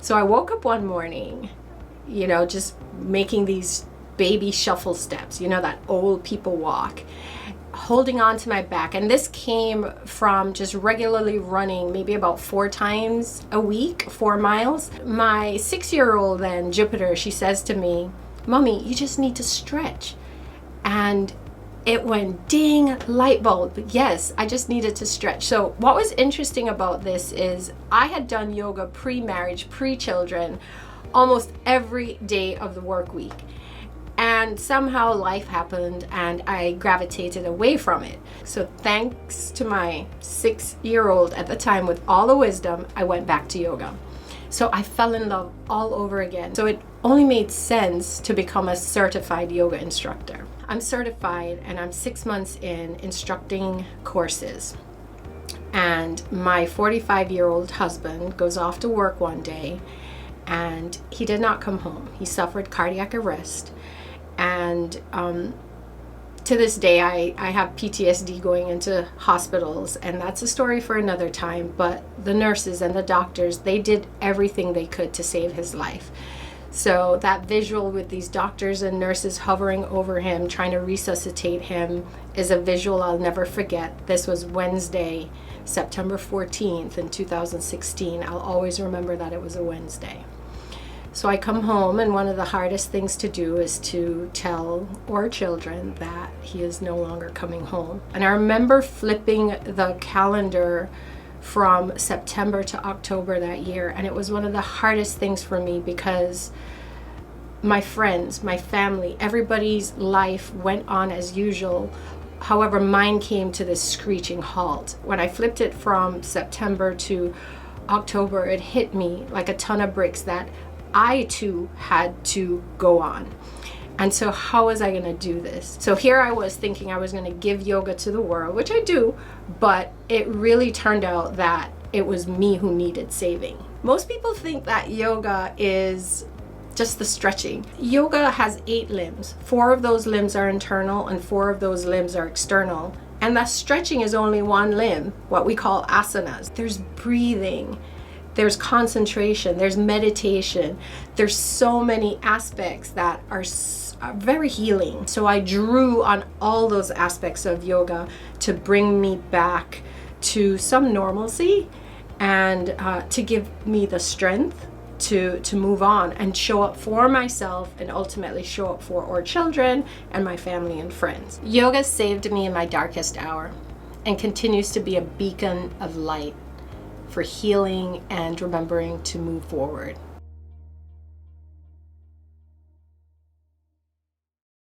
So I woke up one morning, just making these baby shuffle steps, that old people walk, holding on to my back. And this came from just regularly running maybe about 4 times a week, 4 miles. My 6-year-old then, Jupiter, she says to me, "Mommy, you just need to stretch." And it went ding, light bulb. Yes, I just needed to stretch. So what was interesting about this is I had done yoga pre-marriage, pre-children, almost every day of the work week. And somehow life happened and I gravitated away from it. So thanks to my 6-year-old at the time with all the wisdom, I went back to yoga. So I fell in love all over again. So it only made sense to become a certified yoga instructor. I'm certified and I'm 6 months in instructing courses. And my 45-year-old husband goes off to work one day and he did not come home. He suffered cardiac arrest. And to this day, I have PTSD going into hospitals, and that's a story for another time. But the nurses and the doctors, they did everything they could to save his life. So that visual with these doctors and nurses hovering over him, trying to resuscitate him, is a visual I'll never forget. This was Wednesday, September 14th in 2016. I'll always remember that it was a Wednesday. So I come home, and one of the hardest things to do is to tell our children that he is no longer coming home. And I remember flipping the calendar from September to October that year, and it was one of the hardest things for me because my friends, my family, everybody's life went on as usual. However, mine came to this screeching halt. When I flipped it from September to October, it hit me like a ton of bricks that I too had to go on. And so how was I going to do this? So here I was thinking I was going to give yoga to the world, which I do, but it really turned out that it was me who needed saving. Most people think that yoga is just the stretching. Yoga has 8 limbs. 4 of those limbs are internal and 4 of those limbs are external. And that stretching is only one limb, what we call asanas. There's breathing. There's concentration, there's meditation, there's so many aspects that are very healing. So I drew on all those aspects of yoga to bring me back to some normalcy and to give me the strength to move on and show up for myself and ultimately show up for our children and my family and friends. Yoga saved me in my darkest hour and continues to be a beacon of light for healing and remembering to move forward.